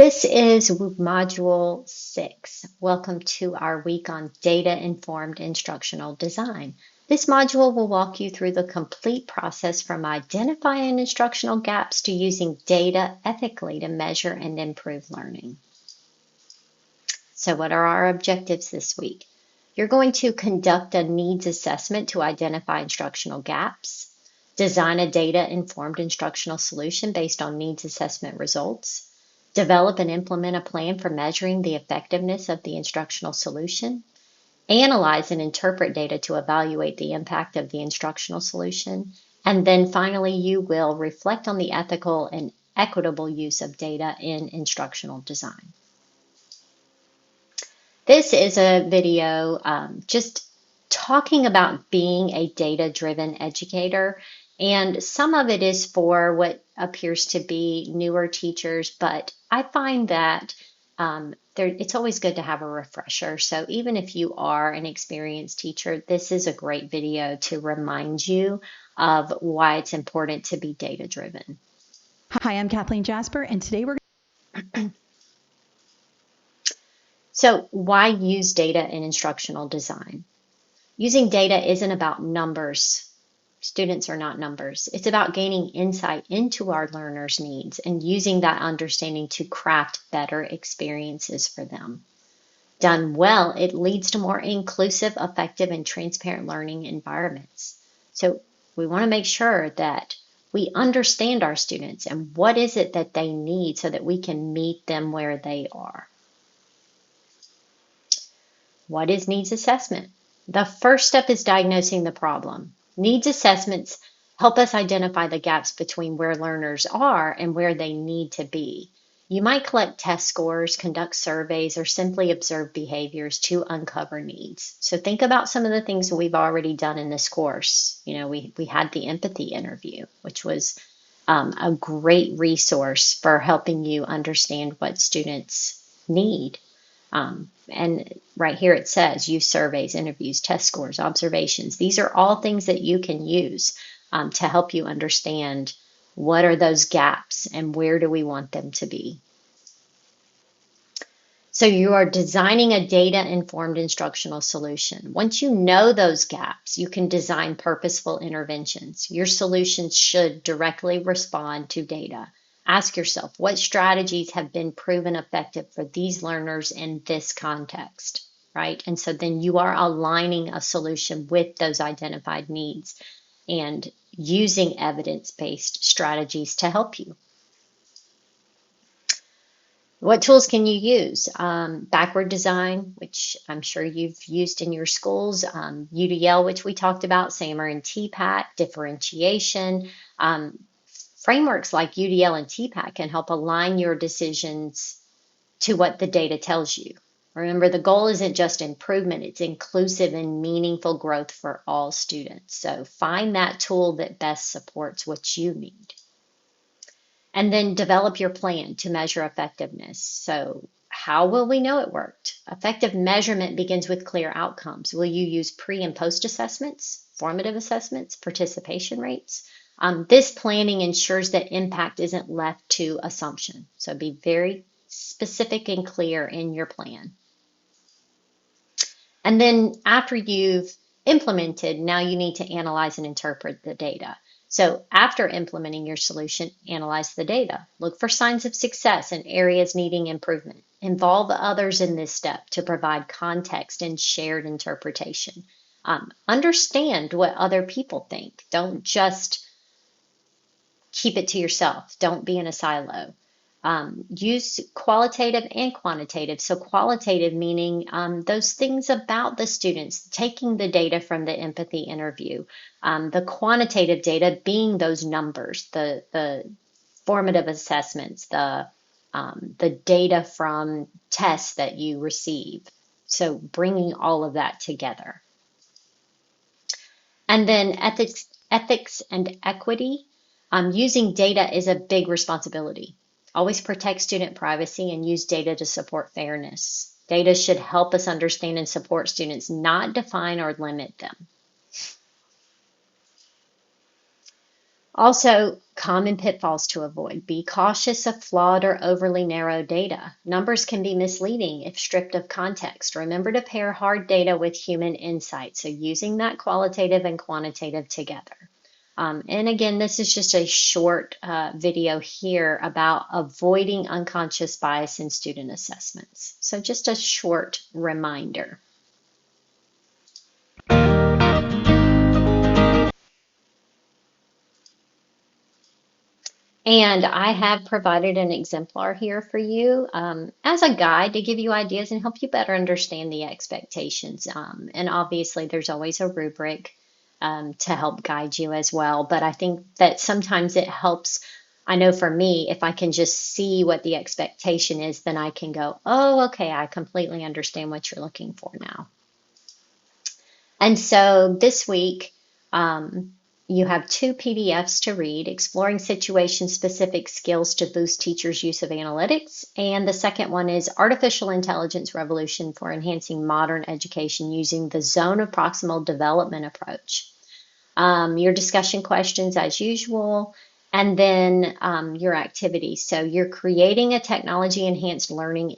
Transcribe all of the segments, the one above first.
This is Module 6. Welcome to our week on Data-Informed Instructional Design. This module will walk you through the complete process from identifying instructional gaps to using data ethically to measure and improve learning. So what are our objectives this week? You're going to conduct a needs assessment to identify instructional gaps, design a data-informed instructional solution based on needs assessment results, develop and implement a plan for measuring the effectiveness of the instructional solution, analyze and interpret data to evaluate the impact of the instructional solution, and then finally you will reflect on the ethical and equitable use of data in instructional design. This is a video just talking about being a data-driven educator, and some of it is for what appears to be newer teachers, but I find that it's always good to have a refresher. So even if you are an experienced teacher, this is a great video to remind you of why it's important to be data-driven. Hi, I'm Kathleen Jasper, and today we're So why use data in instructional design? Using data isn't about numbers. Students are not numbers. It's about gaining insight into our learners' needs and using that understanding to craft better experiences for them. Done well, it leads to more inclusive, effective, and transparent learning environments. So we want to make sure that we understand our students and what is it that they need so that we can meet them where they are. What is needs assessment? The first step is diagnosing the problem. Needs assessments help us identify the gaps between where learners are and where they need to be. You might collect test scores, conduct surveys, or simply observe behaviors to uncover needs. So think about some of the things we've already done in this course. You know, we had the empathy interview, which was a great resource for helping you understand what students need. And right here it says use surveys, interviews, test scores, observations. These are all things that you can use to help you understand what are those gaps and where do we want them to be. So you are designing a data-informed instructional solution. Once you know those gaps, you can design purposeful interventions. Your solutions should directly respond to data. Ask yourself, what strategies have been proven effective for these learners in this context, right? And so then you are aligning a solution with those identified needs and using evidence-based strategies to help you. What tools can you use? Backward design, which I'm sure you've used in your schools, UDL, which we talked about, SAMR and TPACK, differentiation. Frameworks like UDL and TPACK can help align your decisions to what the data tells you. Remember, the goal isn't just improvement, it's inclusive and meaningful growth for all students. So find that tool that best supports what you need. And then develop your plan to measure effectiveness. So how will we know it worked? Effective measurement begins with clear outcomes. Will you use pre and post assessments, formative assessments, participation rates? This planning ensures that impact isn't left to assumption. So be very specific and clear in your plan. And then after you've implemented, now you need to analyze and interpret the data. So after implementing your solution, analyze the data. Look for signs of success and areas needing improvement. Involve others in this step to provide context and shared interpretation. Understand what other people think. Don't just keep it to yourself. Don't be in a silo. Use qualitative and quantitative. So qualitative meaning those things about the students, taking the data from the empathy interview. The quantitative data being those numbers, the formative assessments, the data from tests that you receive. So bringing all of that together. And then ethics and equity. Using data is a big responsibility. Always protect student privacy and use data to support fairness. Data should help us understand and support students, not define or limit them. Also, common pitfalls to avoid. Be cautious of flawed or overly narrow data. Numbers can be misleading if stripped of context. Remember to pair hard data with human insight, so using that qualitative and quantitative together. And again, this is just a short video here about avoiding unconscious bias in student assessments. So just a short reminder. And I have provided an exemplar here for you as a guide to give you ideas and help you better understand the expectations. And obviously, there's always a rubric to help guide you as well. But I think that sometimes it helps. I know for me, if I can just see what the expectation is, then I can go, oh, okay, I completely understand what you're looking for now. And so this week, you have 2 PDFs to read, Exploring Situation-Specific Skills to Boost Teachers' Use of Analytics. And the second one is Artificial Intelligence Revolution for Enhancing Modern Education Using the Zone of Proximal Development Approach. Your discussion questions as usual, and then your activities. So you're creating a technology-enhanced learning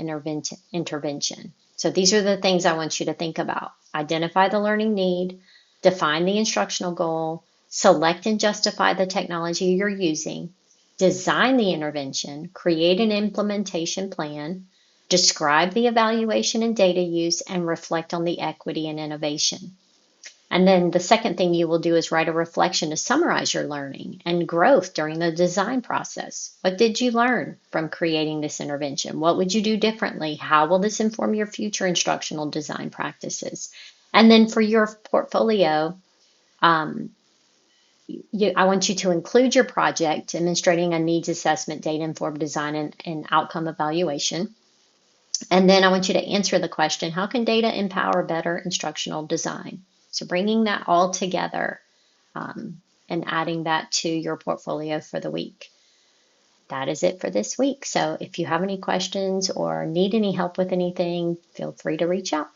intervention. So these are the things I want you to think about. Identify the learning need, define the instructional goal, select and justify the technology you're using, design the intervention, create an implementation plan, describe the evaluation and data use, and reflect on the equity and innovation. And then the second thing you will do is write a reflection to summarize your learning and growth during the design process. What did you learn from creating this intervention? What would you do differently? How will this inform your future instructional design practices? And then for your portfolio, I want you to include your project demonstrating a needs assessment, data-informed design, and outcome evaluation. And then I want you to answer the question, how can data empower better instructional design? So bringing that all together and adding that to your portfolio for the week. That is it for this week. So if you have any questions or need any help with anything, feel free to reach out.